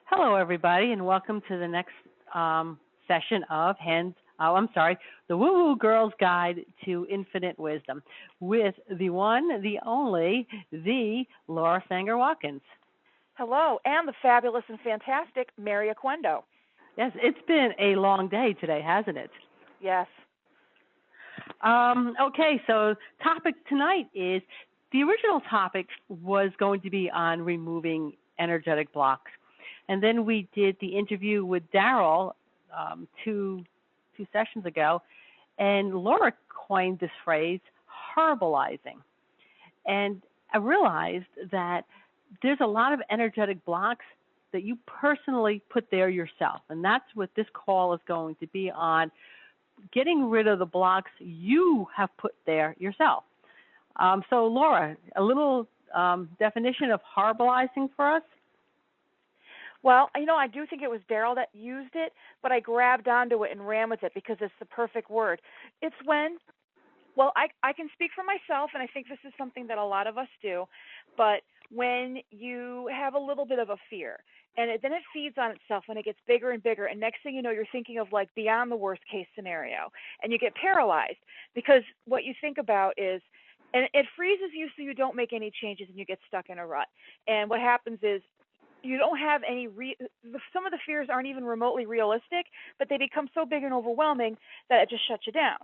Hello, everybody, and welcome to the next session of the Woo Woo Girls Guide to Infinite Wisdom with the one, the only, the Laura Sanger Watkins. Hello, and the fabulous and fantastic Mary Aquendo. Yes, it's been a long day today, hasn't it? Yes. Okay, so topic tonight is the original topic was going to be on removing energetic blocks. And then we did the interview with Daryl two sessions ago, and Laura coined this phrase, horribilizing. And I realized that there's a lot of energetic blocks that you personally put there yourself, and that's what this call is going to be on, getting rid of the blocks you have put there yourself. So, Laura, a little definition of horribilizing for us? Well, I do think it was Daryl that used it, but I grabbed onto it and ran with it because it's the perfect word. It's when, well, I can speak for myself, and I think this is something that a lot of us do, but when you have a little bit of a fear, and then it feeds on itself when it gets bigger and bigger, and next thing you know, you're thinking of like beyond the worst case scenario, and you get paralyzed because what you think about is, and it freezes you so you don't make any changes and you get stuck in a rut. And what happens is you don't have any some of the fears aren't even remotely realistic, but they become so big and overwhelming that it just shuts you down.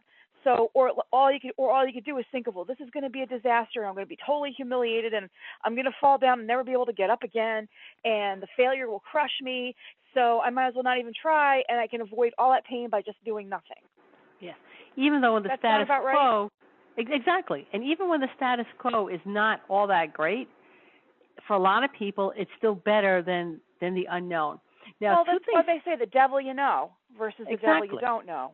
So, or all you could do is think of, well, this is going to be a disaster. I'm going to be totally humiliated, and I'm going to fall down and never be able to get up again, and the failure will crush me. So I might as well not even try, and I can avoid all that pain by just doing nothing. Yes, even though the status quo, right? Exactly, and even when the status quo is not all that great, for a lot of people, it's still better than the unknown. Now, well, that's what they say: the devil you know versus the devil you don't know.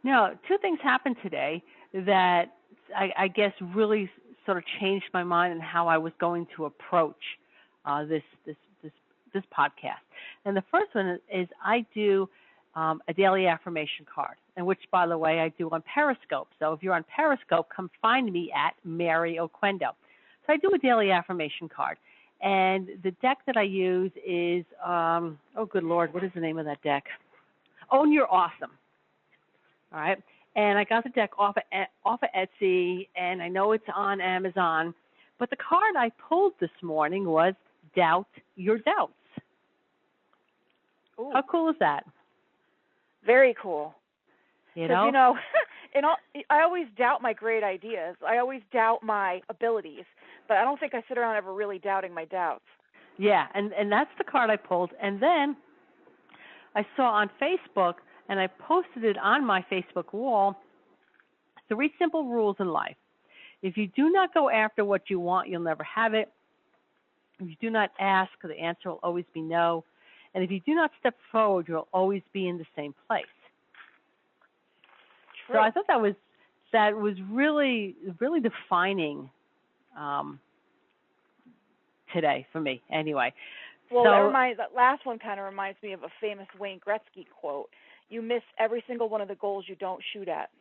Now, two things happened today that I guess really sort of changed my mind and how I was going to approach this podcast. And the first one is I do a daily affirmation card, and which, by the way, I do on Periscope. So if you're on Periscope, come find me at Mary Aquendo. So I do a daily affirmation card. And the deck that I use is, oh, good Lord, what is the name of that deck? Own Your Awesome. All right. And I got the deck off of Etsy, and I know it's on Amazon. But the card I pulled this morning was Doubt Your Doubts. Ooh. How cool is that? Very cool. You know, I always doubt my great ideas. I always doubt my abilities, but I don't think I sit around ever really doubting my doubts. Yeah, and that's the card I pulled. And then I saw on Facebook, and I posted it on my Facebook wall, 3 simple rules in life. If you do not go after what you want, you'll never have it. If you do not ask, the answer will always be no. And if you do not step forward, you'll always be in the same place. True. So I thought that was really, really defining today for me. Anyway. Well, that last one kind of reminds me of a famous Wayne Gretzky quote: "You miss every single one of the goals you don't shoot at,"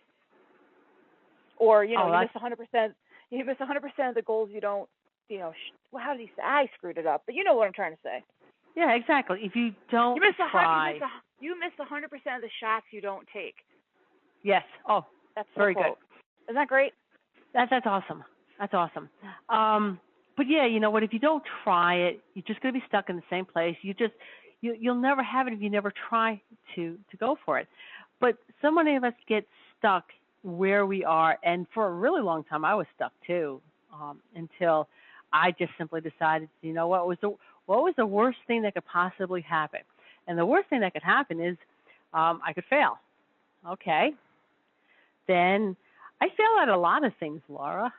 or you miss 100%. You miss 100% of the goals you don't. Well, how did he say? I screwed it up, but you know what I'm trying to say. Yeah, exactly. If you don't try, you miss 100% of the shots you don't take. Yes. Oh, that's very good. Isn't that great? That's awesome. That's awesome. But yeah, you know what? If you don't try it, you're just going to be stuck in the same place. You'll never have it if you never try to go for it. But so many of us get stuck where we are, and for a really long time, I was stuck too, until I just simply decided, what was the worst thing that could possibly happen? And the worst thing that could happen is I could fail. Okay. Then I fail at a lot of things, Laura,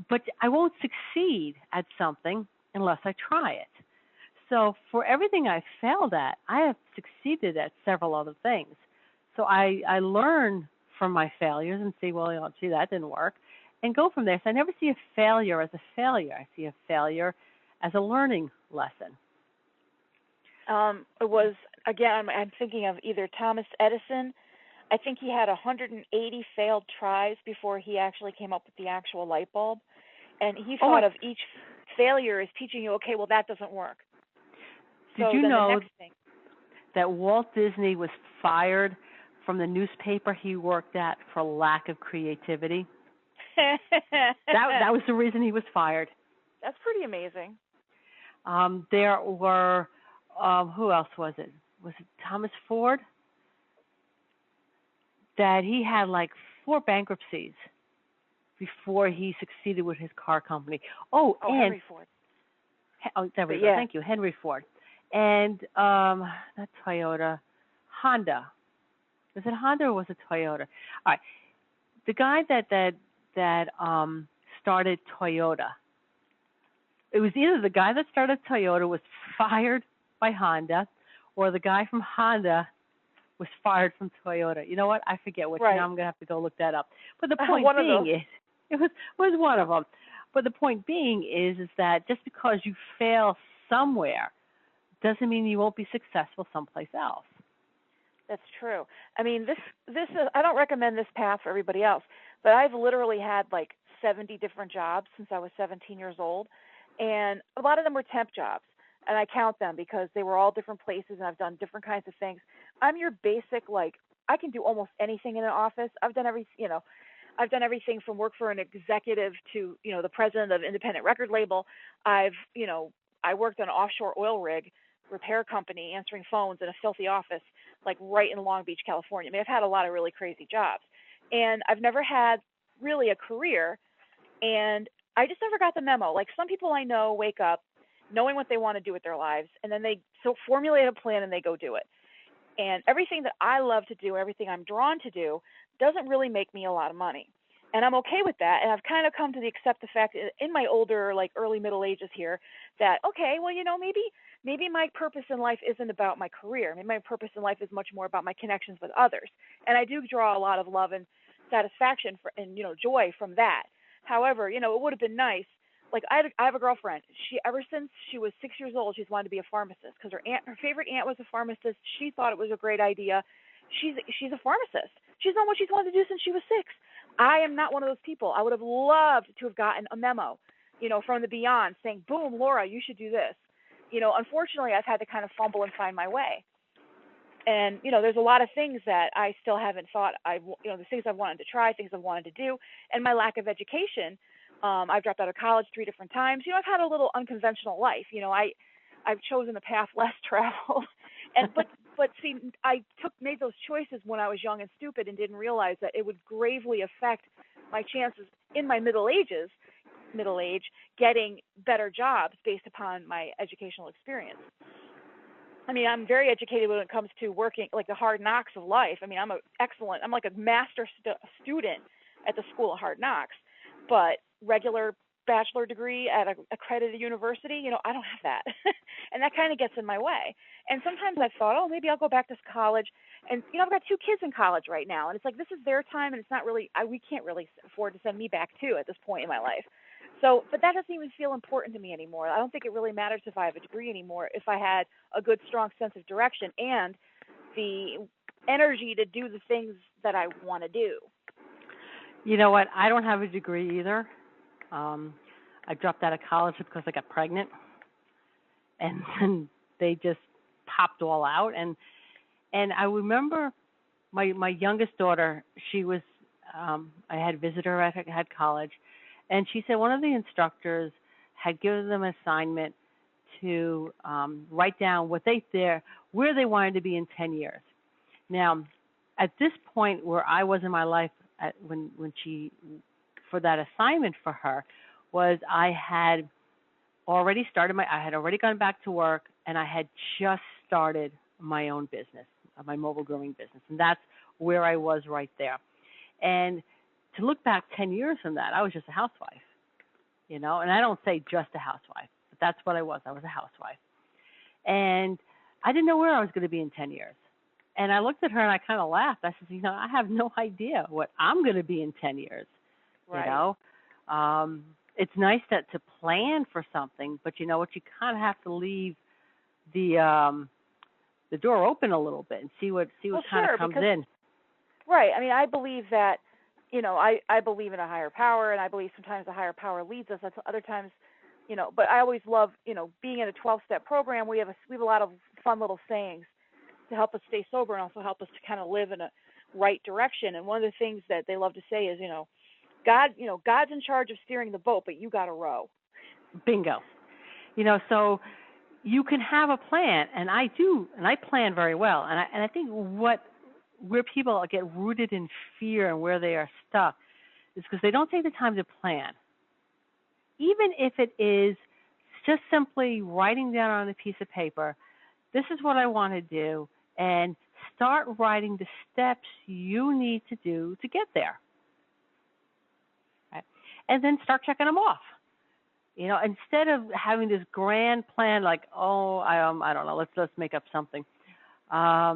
but I won't succeed at something unless I try it. So for everything I've failed at, I have succeeded at several other things. So I learn from my failures and see, that didn't work, and go from there. So I never see a failure as a failure. I see a failure as a learning lesson. It was, again, I'm thinking of either Thomas Edison. I think he had 180 failed tries before he actually came up with the actual light bulb. And he thought of each failure as teaching you, okay, well, that doesn't work. Did So you then the know next thing. that Walt Disney was fired from the newspaper he worked at for lack of creativity? That was the reason he was fired. That's pretty amazing. There were who else was it? Was it Thomas Ford? That he had like 4 bankruptcies before he succeeded with his car company. Oh, and Henry Ford. there we But go. yeah. Thank you, Henry Ford. And not Toyota, Honda. Was it Honda or was it Toyota? All right. The guy that started Toyota. It was either the guy that started Toyota was fired by Honda, or the guy from Honda was fired from Toyota. You know what? I forget which. Right. Now I'm gonna have to go look that up. But the point One of being those. is, it was one of them. But the point being is that just because you fail somewhere doesn't mean you won't be successful someplace else. That's true. I mean, this is, I don't recommend this path for everybody else, but I've literally had like 70 different jobs since I was 17 years old, and a lot of them were temp jobs, and I count them because they were all different places, and I've done different kinds of things. I'm your basic, like, I can do almost anything in an office. I've done I've done everything from work for an executive to, the president of an independent record label. I worked on an offshore oil rig repair company, answering phones in a filthy office, like right in Long Beach, California. I mean, I've had a lot of really crazy jobs, and I've never had really a career, and I just never got the memo. Like, some people I know wake up knowing what they want to do with their lives, and then they formulate a plan and they go do it. And everything that I love to do, everything I'm drawn to do, doesn't really make me a lot of money. And I'm okay with that. And I've kind of come to accept the fact in my older, like early middle ages here, that, okay, well, maybe my purpose in life isn't about my career. Maybe my purpose in life is much more about my connections with others. And I do draw a lot of love and satisfaction and joy from that. However, it would have been nice. Like, I have a girlfriend. She, ever since she was 6 years old, she's wanted to be a pharmacist because her favorite aunt was a pharmacist. She thought it was a great idea. She's a pharmacist. She's known what she's wanted to do since she was 6. I am not one of those people. I would have loved to have gotten a memo, from the beyond saying, "Boom, Laura, you should do this." Unfortunately, I've had to kind of fumble and find my way. And there's a lot of things that I still haven't thought. The things I've wanted to try, things I've wanted to do, and my lack of education. I've dropped out of college 3 different times. I've had a little unconventional life. I've chosen a path less traveled, but see, I made those choices when I was young and stupid, and didn't realize that it would gravely affect my chances in my middle age, getting better jobs based upon my educational experience. I mean, I'm very educated when it comes to working, like the hard knocks of life. I mean, I'm like a master student at the School of Hard Knocks, but regular bachelor degree at a accredited university, I don't have that. And that kind of gets in my way. And sometimes I've thought, oh, maybe I'll go back to college. And, I've got 2 kids in college right now. And it's like, this is their time, and it's not really, we can't really afford to send me back too at this point in my life. So, but that doesn't even feel important to me anymore. I don't think it really matters if I have a degree anymore, if I had a good, strong sense of direction and the energy to do the things that I want to do. You know what? I don't have a degree either. I dropped out of college because I got pregnant, and then they just popped all out. And I remember my youngest daughter. She was I had visited her at college, and she said one of the instructors had given them an assignment to write down where they wanted to be in 10 years. Now, at this point where I was in my life, when she, for that assignment for her, was I had already gone back to work, and I had just started my own business, my mobile grooming business, and that's where I was right there. And to look back 10 years from that, I was just a housewife, and I don't say just a housewife, but that's what I was. I was a housewife. And I didn't know where I was going to be in 10 years. And I looked at her and I kind of laughed. I said, I have no idea what I'm going to be in 10 years. Right. It's nice to plan for something, but you know what? You kind of have to leave the door open a little bit and see what kind of comes in. Right. I mean, I believe that, I believe in a higher power, and I believe sometimes a higher power leads us. Other times But I always love, being in a 12-step program. We have a lot of fun little sayings to help us stay sober and also help us to kind of live in a right direction. And one of the things that they love to say is, God's in charge of steering the boat, but you got to row. Bingo. So you can have a plan, and I do, and I plan very well. And I think where people get rooted in fear and where they are stuck is because they don't take the time to plan. Even if it is just simply writing down on a piece of paper, this is what I want to do, and start writing the steps you need to do to get there. Right? And then start checking them off. Instead of having this grand plan, like, I don't know, let's make up something. I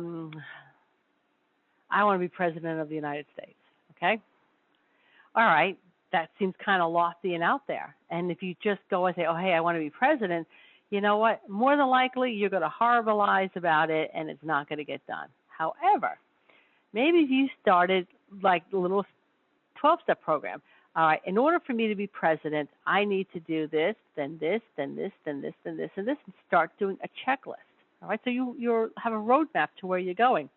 want to be president of the United States. Okay, all right, that seems kind of lofty and out there. And if you just go and say, oh, hey, I want to be president, you know what? More than likely, you're going to horribilize about it, and it's not going to get done. However, maybe if you started like a little 12-step program. All right, in order for me to be president, I need to do this, then this, then this, then this, then this, and this, and start doing a checklist. All right, so you have a roadmap to where you're going.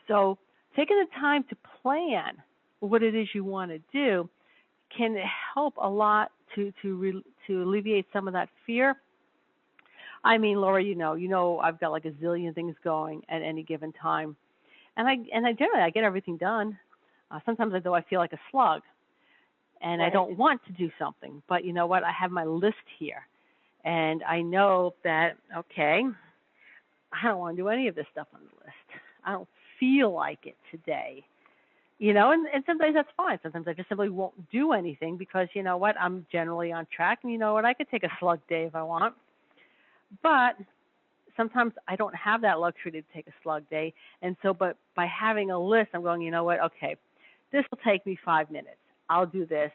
So taking the time to plan what it is you want to do can help a lot to alleviate some of that fear. I mean, Laura, I've got like a zillion things going at any given time, and I generally get everything done. Sometimes though I feel like a slug, and Right. I don't want to do something. But you know what? I have my list here, and I know that, okay, I don't want to do any of this stuff on the list. I don't feel like it today. And sometimes that's fine. Sometimes I just simply won't do anything because, you know what, I'm generally on track. And you know what, I could take a slug day if I want. But sometimes I don't have that luxury to take a slug day. And so, but by having a list, I'm going, you know what, okay, this will take me 5 minutes. I'll do this.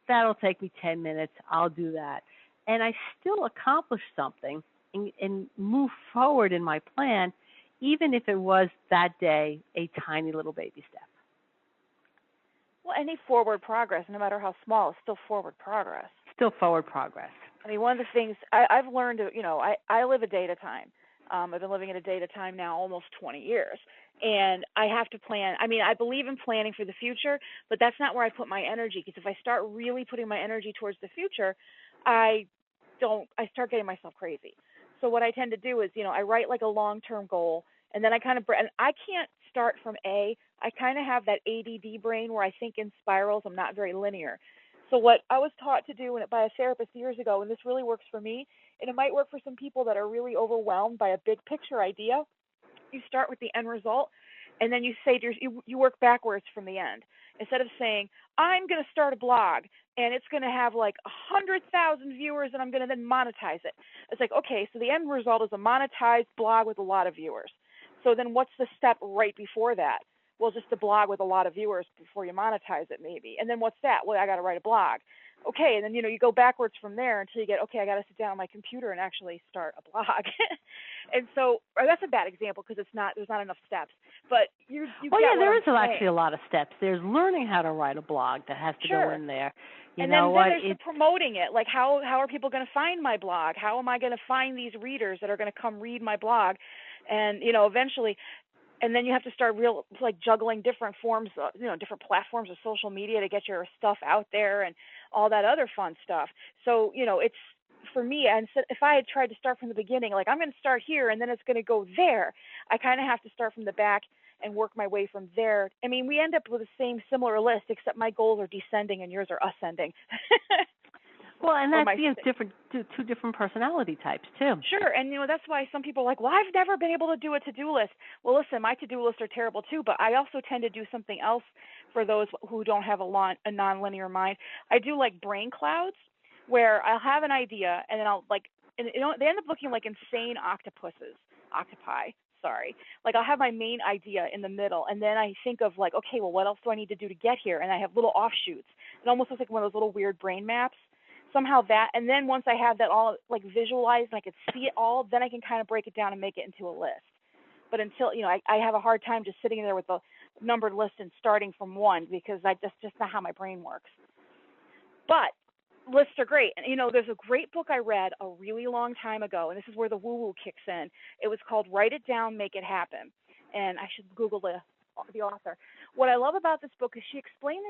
That'll take me 10 minutes. I'll do that. And I still accomplish something and move forward in my plan, even if it was that day a tiny little baby step. Well, any forward progress, no matter how small, is still forward progress. Still forward progress. I mean, one of the things I've learned, I live a day at a time. I've been living at a day at a time now almost 20 years. And I have to plan. I mean, I believe in planning for the future, but that's not where I put my energy. Because if I start really putting my energy towards the future, I start getting myself crazy. So what I tend to do is, I write like a long-term goal, and then and I can't start from A. I kind of have that ADD brain where I think in spirals. I'm not very linear. So what I was taught to do by a therapist years ago, and this really works for me, and it might work for some people that are really overwhelmed by a big picture idea. You start with the end result, and then you say you work backwards from the end. Instead of saying, I'm going to start a blog, and it's going to have like 100,000 viewers, and I'm going to then monetize it. It's like, okay, so the end result is a monetized blog with a lot of viewers. So then what's the step right before that? Well, just a blog with a lot of viewers before you monetize it, maybe. And then what's that? Well, I got to write a blog. Okay, and then you go backwards from there until you get, okay, I got to sit down on my computer and actually start a blog. And so, or that's a bad example because there's not enough steps. But you well, get yeah, there is what I'm actually a lot of steps. There's learning how to write a blog that has to Sure. go in there. And then there's the promoting it. Like how are people going to find my blog? How am I going to find these readers that are going to come read my blog? And eventually, and then you have to start juggling different forms, different platforms of social media to get your stuff out there and all that other fun stuff. So, it's for me, and so if I had tried to start from the beginning, like I'm going to start here and then it's going to go there, I kind of have to start from the back and work my way from there. I mean, we end up with the same similar list, except my goals are descending and yours are ascending. Well, and that's different, two different personality types too. Sure, and that's why some people are like, well, I've never been able to do a to-do list. Well, listen, my to-do lists are terrible too, but I also tend to do something else for those who don't have a non-linear mind. I do like brain clouds, where I'll have an idea, and then they end up looking like insane octopi. Sorry. Like I'll have my main idea in the middle, and then I think of like, okay, well, what else do I need to do to get here? And I have little offshoots. It almost looks like one of those little weird brain maps. Somehow that, and then once I have that all like visualized and I could see it all, then I can kind of break it down and make it into a list. But until, I have a hard time just sitting there with a numbered list and starting from one because that's just not how my brain works. But lists are great. And there's a great book I read a really long time ago, and this is where the woo-woo kicks in. It was called Write It Down, Make It Happen. And I should Google the author. What I love about this book is she explained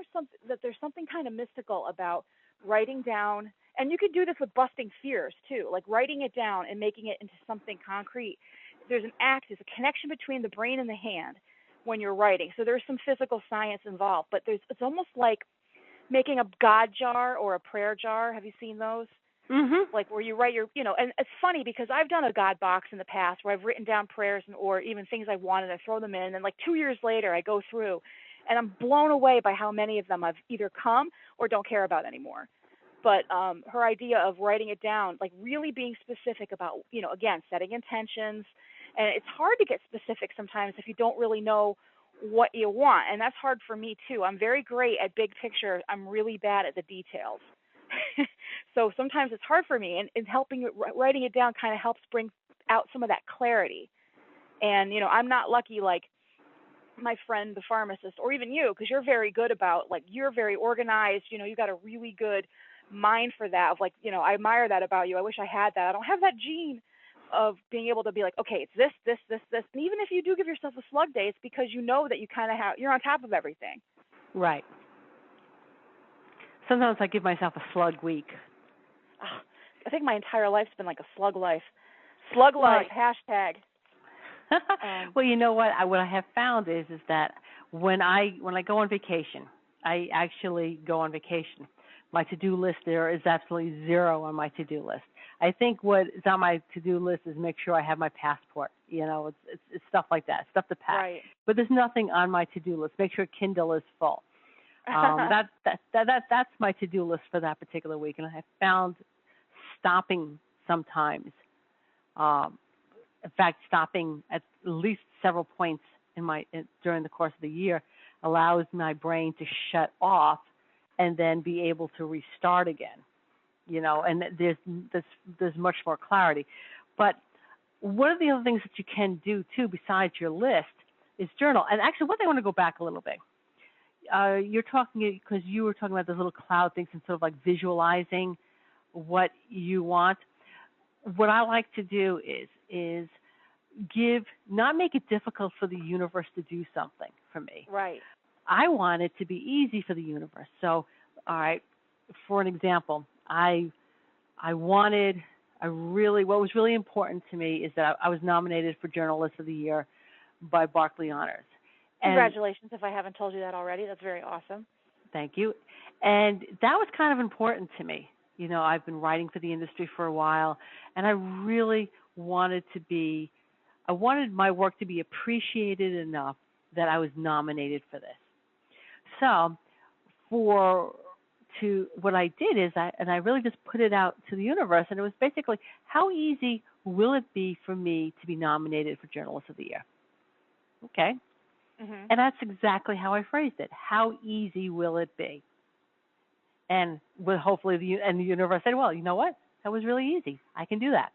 there's something kind of mystical about writing down, and you could do this with busting fears too, like writing it down and making it into something concrete. There's a connection between the brain and the hand when you're writing. So there's some physical science involved, but it's almost like making a God jar or a prayer jar. Have you seen those? Mhm. Like where you write and it's funny because I've done a God box in the past where I've written down prayers or even things I wanted, I throw them in, and like 2 years later I go through and I'm blown away by how many of them I've either come or don't care about anymore. But her idea of writing it down, like really being specific about, again, setting intentions. And it's hard to get specific sometimes if you don't really know what you want. And that's hard for me too. I'm very great at big picture. I'm really bad at the details. So sometimes it's hard for me. And writing it down kind of helps bring out some of that clarity. And, I'm not lucky like my friend, the pharmacist, or even you, because you're very good about, like, you're very organized. You got a really good mind for that of, like, I admire that about you. I wish I had that. I don't have that gene of being able to be like, okay, it's this, this, this, this. And even if you do give yourself a slug day, it's because you know that you kind of you're on top of everything. Right. Sometimes I give myself a slug week. Oh, I think my entire life's been like a slug life. Slug life, hashtag. Well, you know what? What I have found is that when I go on vacation, I actually go on vacation. My to-do list there is absolutely zero on my to-do list. I think what is on my to-do list is make sure I have my passport. It's stuff like that, stuff to pack. Right. But there's nothing on my to-do list. Make sure Kindle is full. That's my to-do list for that particular week, and I have found stopping sometimes. In fact, stopping at least several points during the course of the year allows my brain to shut off and then be able to restart again. And there's much more clarity. But one of the other things that you can do too, besides your list, is journal. And actually, one thing I want to go back a little bit. You're talking because you were talking about those little cloud things and sort of like visualizing what you want. What I like to do is not make it difficult for the universe to do something for me. Right. I want it to be easy for the universe. So, all right, for an example, what was really important to me is that I was nominated for Journalist of the Year by Barclay Honors. Congratulations, if I haven't told you that already. That's very awesome. Thank you. And that was kind of important to me. I've been writing for the industry for a while, and I really wanted my work to be appreciated enough that I was nominated for this. So what I did is I really just put it out to the universe, and it was basically, how easy will it be for me to be nominated for Journalist of the Year? Okay. Mm-hmm. And that's exactly how I phrased it. How easy will it be? And hopefully the universe said, well, you know what? That was really easy. I can do that.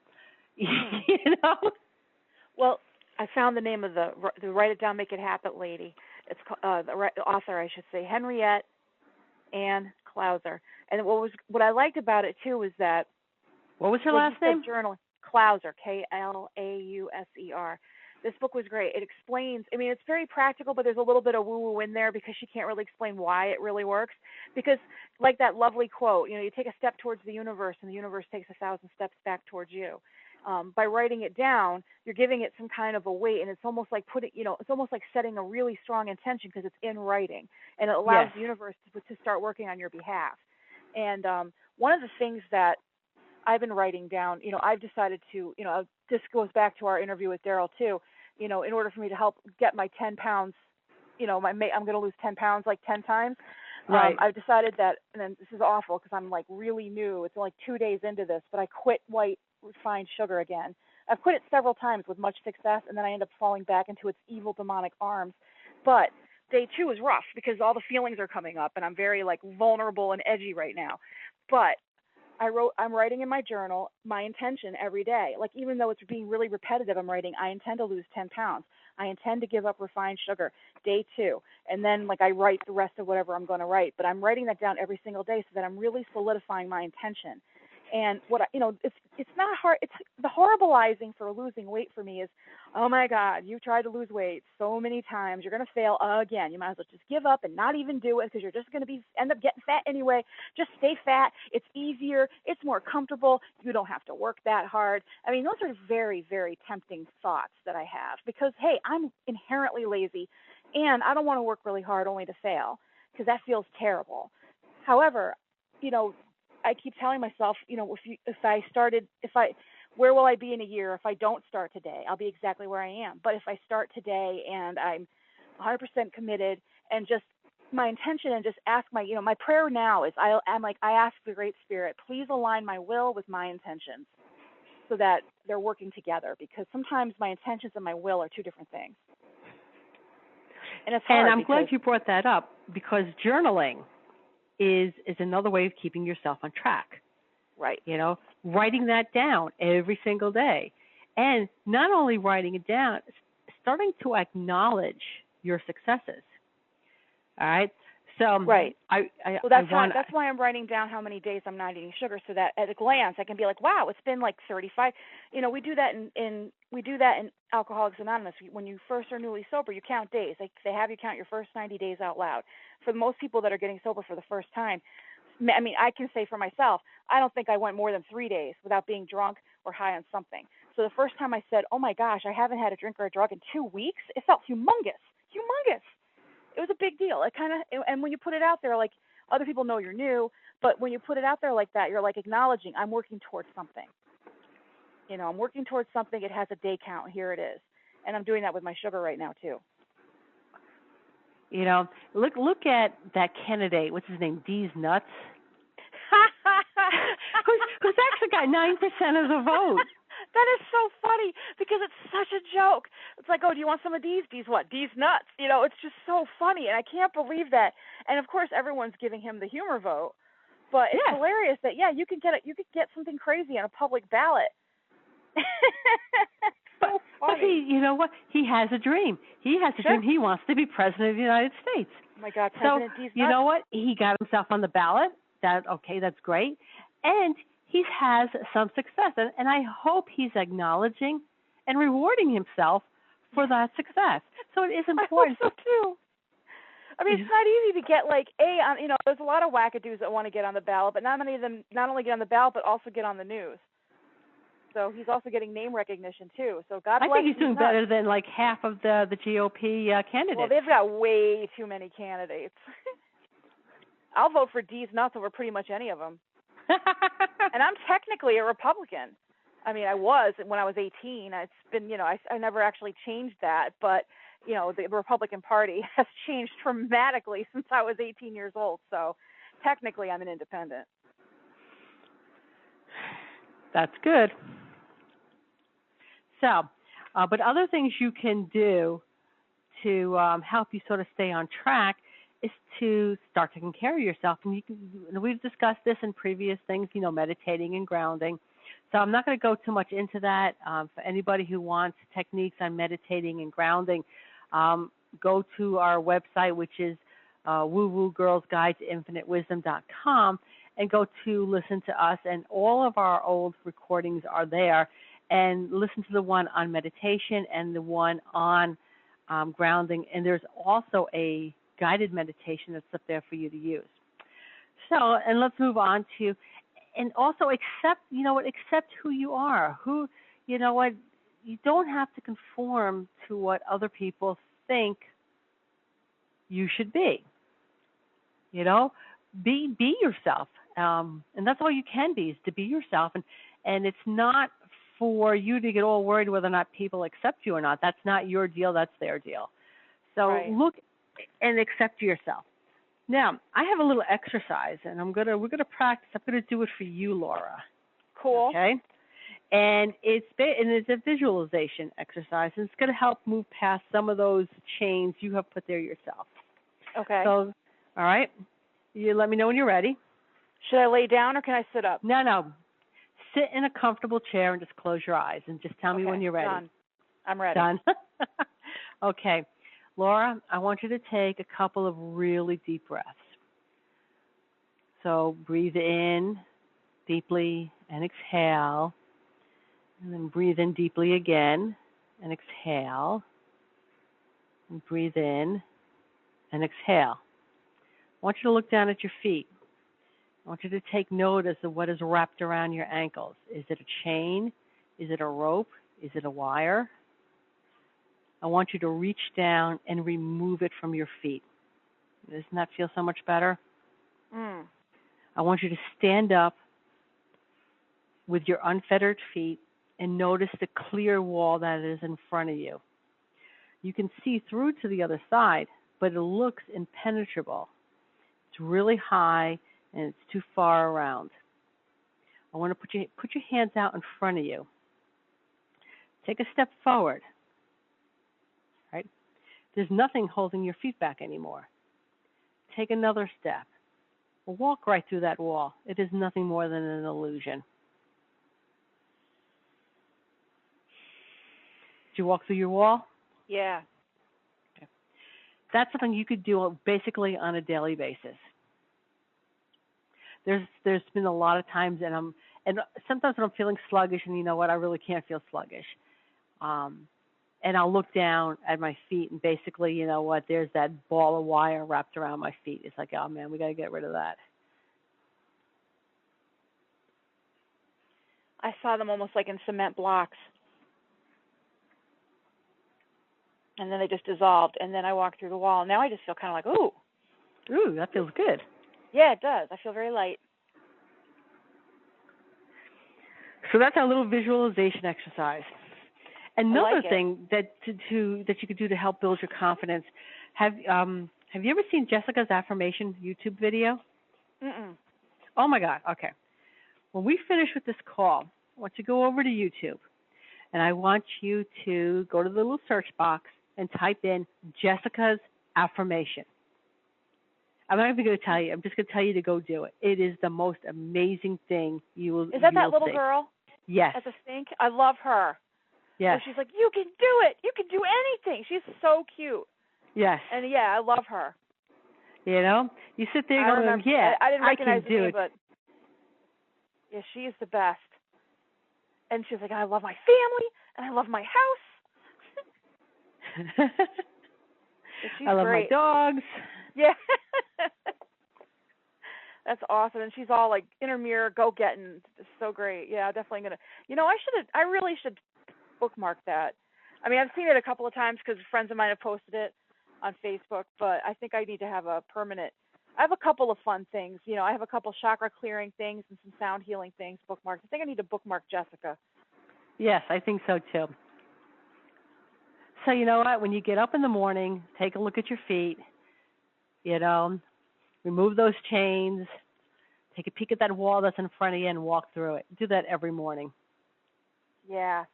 Well, I found the name of the Write It Down, Make It Happen lady. It's the author, I should say, Henriette Ann Klauser. And what I liked about it too was that. What was her last name? Journal Klauser, Klauser. This book was great. It explains. I mean, it's very practical, but there's a little bit of woo-woo in there because she can't really explain why it really works. Because, like that lovely quote, you take a step towards the universe, and the universe takes 1,000 steps back towards you. By writing it down, you're giving it some kind of a weight, and it's almost like it's almost like setting a really strong intention because it's in writing, and it allows the universe to start working on your behalf. And one of the things that I've been writing down, I've decided to, this goes back to our interview with Daryl too, in order for me to help get my 10 pounds, I'm going to lose 10 pounds like 10 times. Right. I've decided that, and then this is awful because I'm like really new. It's like 2 days into this, but I quit white refined sugar again. I've quit it several times with much success, and then I end up falling back into its evil demonic arms. But day 2 is rough because all the feelings are coming up, and I'm very like vulnerable and edgy right now. But I'm writing in my journal my intention every day. Like, even though it's being really repetitive, I'm writing, I intend to lose 10 pounds. I intend to give up refined sugar, day 2. And then, like, I write the rest of whatever I'm going to write. But I'm writing that down every single day so that I'm really solidifying my intention. And it's not hard. It's the horribilizing for losing weight for me is, oh my God, you tried to lose weight so many times. You're going to fail again. You might as well just give up and not even do it because you're just going to end up getting fat anyway. Just stay fat. It's easier. It's more comfortable. You don't have to work that hard. I mean, those are very, very tempting thoughts that I have because, hey, I'm inherently lazy and I don't want to work really hard only to fail because that feels terrible. However, I keep telling myself, where will I be in a year if I don't start today? I'll be exactly where I am. But if I start today and I'm 100% committed and just my intention and just ask my prayer now is I ask the Great Spirit, please align my will with my intentions so that they're working together because sometimes my intentions and my will are two different things. And it's hard. And I'm glad you brought that up because journaling is another way of keeping yourself on track. Right. Writing that down every single day. And not only writing it down, starting to acknowledge your successes. All right? So right. That's why I'm writing down how many days I'm not eating sugar so that at a glance I can be like, wow, it's been like 35. We do that in Alcoholics Anonymous. When you first are newly sober, you count days. They have you count your first 90 days out loud. For most people that are getting sober for the first time, I mean, I can say for myself, I don't think I went more than 3 days without being drunk or high on something. So the first time I said, oh my gosh, I haven't had a drink or a drug in 2 weeks, it felt humongous. It was a big deal. And when you put it out there, like, other people know you're new, but when you put it out there like that, you're like acknowledging, I'm working towards something. I'm working towards something. It has a day count. Here it is. And I'm doing that with my sugar right now too. Look at that candidate. What's his name? D's Nuts. who's actually got 9% of the vote. That is so funny because it's such a joke. It's like, oh, do you want some of these? These what? These nuts. It's just so funny, and I can't believe that. And of course, everyone's giving him the humor vote, but it's hilarious that you could get something crazy on a public ballot. So but you know what? He has a dream. He has a dream. He wants to be president of the United States. Oh my God, President D's Nuts. You know what? He got himself on the ballot. That's great, and he has some success, and I hope he's acknowledging and rewarding himself for that success. So it is important. I hope so too. I mean, it's not easy to get there's a lot of wackadoos that want to get on the ballot, but not many of them not only get on the ballot but also get on the news. So he's also getting name recognition too. So God bless. I think he's doing better than like half of the GOP candidates. Well, they've got way too many candidates. I'll vote for D's Nuts over pretty much any of them. And I'm technically a Republican. I mean, I was when I was 18. It's been, I never actually changed that. But, the Republican Party has changed dramatically since I was 18 years old. So technically I'm an independent. That's good. So, but other things you can do to help you sort of stay on track is to start taking care of yourself. And we've discussed this in previous things, meditating and grounding. So I'm not going to go too much into that. For anybody who wants techniques on meditating and grounding, go to our website, which is woo-woo-girls-guide-to-infinite-wisdom.com, and go to listen to us. And all of our old recordings are there. And listen to the one on meditation and the one on grounding. And there's also a guided meditation that's up there for you to use. So, and let's move on to, and also accept who you are. You don't have to conform to what other people think you should be. Be yourself. And that's all you can be, is to be yourself. And it's not for you to get all worried whether or not people accept you or not. That's not your deal. That's their deal. So look and accept yourself. Now, I have a little exercise, and we're gonna practice. I'm gonna do it for you, Laura. Cool. Okay. And it's a visualization exercise, and it's gonna help move past some of those chains you have put there yourself. Okay. So, all right. You let me know when you're ready. Should I lay down or can I sit up? No. Sit in a comfortable chair and just close your eyes and just tell me when you're ready. Done. I'm ready. Done. Okay. Laura, I want you to take a couple of really deep breaths. So breathe in deeply and exhale. And then breathe in deeply again and exhale. And breathe in and exhale. I want you to look down at your feet. I want you to take notice of what is wrapped around your ankles. Is it a chain? Is it a rope? Is it a wire? I want you to reach down and remove it from your feet. Doesn't that feel so much better? I want you to stand up with your unfettered feet and notice the clear wall that is in front of you. You can see through to the other side, but it looks impenetrable. It's really high and it's too far around. I want to put your hands out in front of you. Take a step forward. Right? There's nothing holding your feet back anymore. Take another step. Walk right through that wall. It is nothing more than an illusion. Did you walk through your wall? Yeah. Okay. That's something you could do basically on a daily basis. There's been a lot of times, and sometimes when I'm feeling sluggish, and you know what, I really can't feel sluggish. And I'll look down at my feet, and basically, you know what, there's that ball of wire wrapped around my feet. It's like, oh man, we got to get rid of that. I saw them almost like in cement blocks. And then they just dissolved, and then I walked through the wall. Now I just feel kind of like, Ooh, that feels good. Yeah, it does. I feel very light. So that's our little visualization exercise. Another thing that you could do to help build your confidence, have you ever seen Jessica's affirmation YouTube video? Mm-mm. Oh my God. Okay. When we finish with this call, I want you to go over to YouTube, and I want you to go to the little search box and type in Jessica's affirmation. I'm not even going to tell you. I'm just going to tell you to go do it. It is the most amazing thing you will. Is that little girl? Yes. At the sink? I love her. Yes. So she's like, you can do it. You can do anything. She's so cute. Yes. And yeah, I love her. You know, you sit there going, I didn't recognize I can do it. But yeah, she is the best. And she's like, I love my family and I love my house. I love great. my dogs. Yeah. That's awesome. And she's all like inner mirror, go getting. It's so great. Yeah, definitely gonna. I really should bookmark that. I mean, I've seen it a couple of times because friends of mine have posted it on Facebook, but I think I need to have a permanent. I have a couple of fun things. I have a couple chakra clearing things and some sound healing things bookmarked. I think I need to bookmark Jessica. Yes, I think so too. So you know what? When you get up in the morning, take a look at your feet. Remove those chains. Take a peek at that wall that's in front of you and walk through it. Do that every morning. Yeah.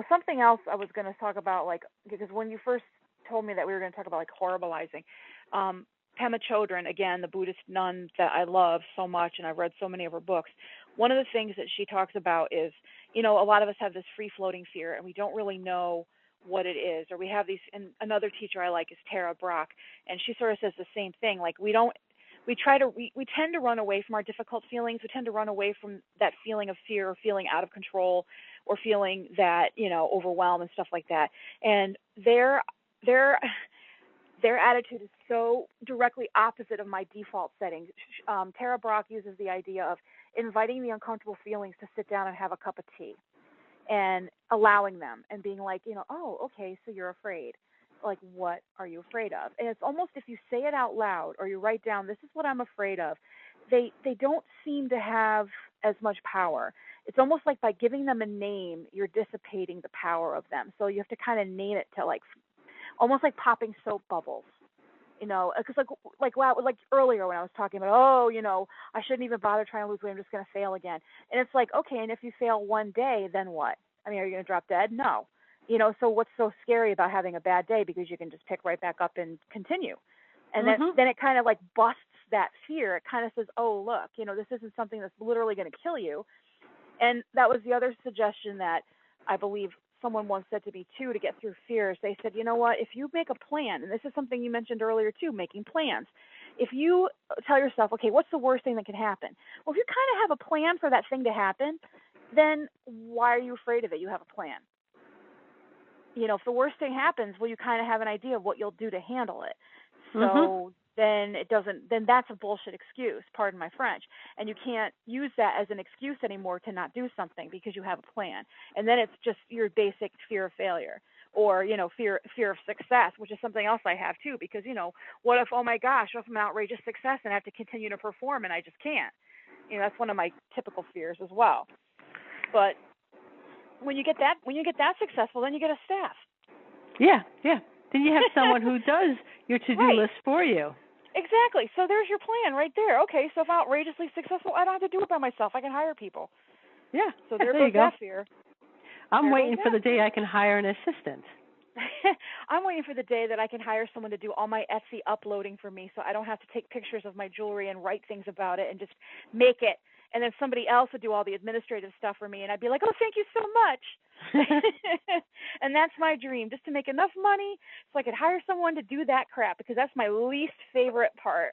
Something else I was going to talk about, because when you first told me that we were going to talk about, horribilizing, Pema Chodron, again, the Buddhist nun that I love so much, and I've read so many of her books, one of the things that she talks about is, a lot of us have this free-floating fear, and we don't really know what it is. Or we have these, and another teacher I like is Tara Brach, and she sort of says the same thing. We tend to run away from our difficult feelings. We tend to run away from that feeling of fear or feeling out of control or feeling that, overwhelmed and stuff like that. And their attitude is so directly opposite of my default settings. Tara Brach uses the idea of inviting the uncomfortable feelings to sit down and have a cup of tea and allowing them and being like, oh, okay, so you're afraid. Like, what are you afraid of? And it's almost, if you say it out loud or you write down, this is what I'm afraid of, they don't seem to have as much power. It's almost like by giving them a name, you're dissipating the power of them. So you have to kind of name it to almost like popping soap bubbles. Because like earlier when I was talking about, I shouldn't even bother trying to lose weight. I'm just going to fail again. And it's like, okay, and if you fail one day, then what? I mean, are you going to drop dead? No. So what's so scary about having a bad day? Because you can just pick right back up and continue. And then it kind of busts that fear. It kind of says, oh, look, this isn't something that's literally going to kill you. And that was the other suggestion that I believe someone once said to me too, to get through fears. They said, you know what, if you make a plan, and this is something you mentioned earlier too, making plans. If you tell yourself, okay, what's the worst thing that could happen? Well, if you kind of have a plan for that thing to happen, then why are you afraid of it? You have a plan. If the worst thing happens, well, you kind of have an idea of what you'll do to handle it. So then then that's a bullshit excuse, pardon my French. And you can't use that as an excuse anymore to not do something because you have a plan. And then it's just your basic fear of failure or, fear of success, which is something else I have too, because, what if, oh my gosh, what if I'm an outrageous success and I have to continue to perform and I just can't? That's one of my typical fears as well. But when you get that successful, then you get a staff. Yeah. Then you have someone who does your to-do list for you. Exactly. So there's your plan right there. Okay, so if I'm outrageously successful, I don't have to do it by myself. I can hire people. Yeah. So there goes that fear. I'm waiting for the day I can hire an assistant. I'm waiting for the day that I can hire someone to do all my Etsy uploading for me so I don't have to take pictures of my jewelry and write things about it and just make it. And then somebody else would do all the administrative stuff for me. And I'd be like, oh, thank you so much. And that's my dream, just to make enough money so I could hire someone to do that crap, because that's my least favorite part.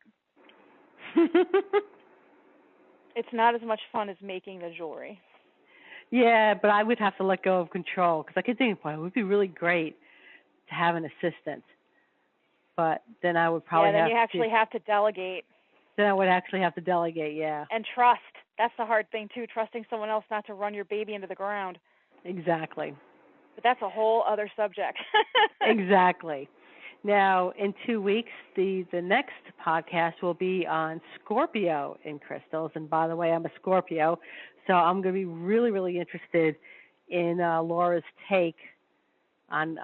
It's not as much fun as making the jewelry. Yeah, but I would have to let go of control, because I could think, boy, it would be really great to have an assistant. But then I would probably have to delegate. Then I would actually have to delegate, yeah. And trust. That's the hard thing, too, trusting someone else not to run your baby into the ground. Exactly. But that's a whole other subject. Exactly. Now, in 2 weeks, the next podcast will be on Scorpio in crystals. And by the way, I'm a Scorpio, so I'm going to be really, really interested in Laura's take on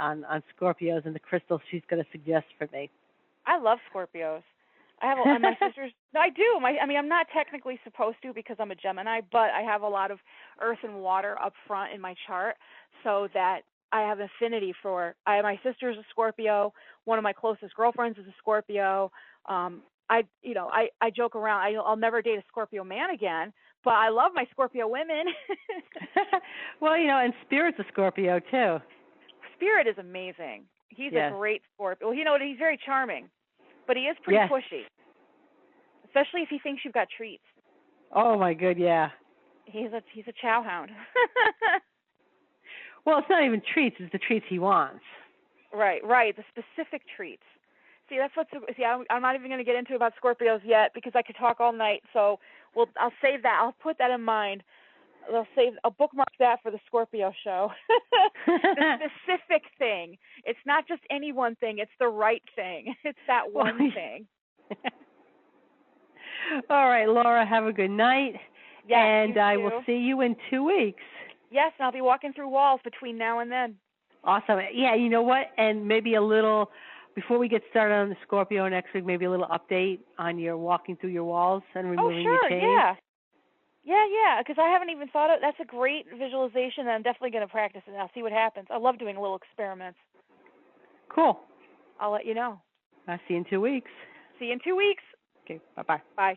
Scorpios and the crystals she's going to suggest for me. I love Scorpios. I have my sisters. No, I do. I'm not technically supposed to because I'm a Gemini, but I have a lot of earth and water up front in my chart, so that I have affinity for. My sister's a Scorpio. One of my closest girlfriends is a Scorpio. I joke around. I'll never date a Scorpio man again, but I love my Scorpio women. Well, and Spirit's a Scorpio too. Spirit is amazing. He's a great Scorpio. Well, he's very charming. But he is pretty pushy, especially if he thinks you've got treats. Oh my good, yeah. He's a chow hound. Well, it's not even treats; it's the treats he wants. Right. The specific treats. See, I'm not even going to get into about Scorpios yet because I could talk all night. So, I'll save that. I'll put that in mind. I'll bookmark that for the Scorpio show. The specific thing. It's not just any one thing. It's the right thing. It's that one thing. All right, Laura, have a good night. Yes, and you I too. will see you in 2 weeks. Yes, and I'll be walking through walls between now and then. Awesome. Yeah, you know what? And maybe a little, before we get started on the Scorpio next week, maybe a little update on your walking through your walls and removing your chains. Oh, sure, yeah, because I haven't even thought of. That's a great visualization, and I'm definitely going to practice it. I'll see what happens. I love doing little experiments. Cool. I'll let you know. I'll see you in 2 weeks. See you in 2 weeks. Okay, bye-bye. Bye.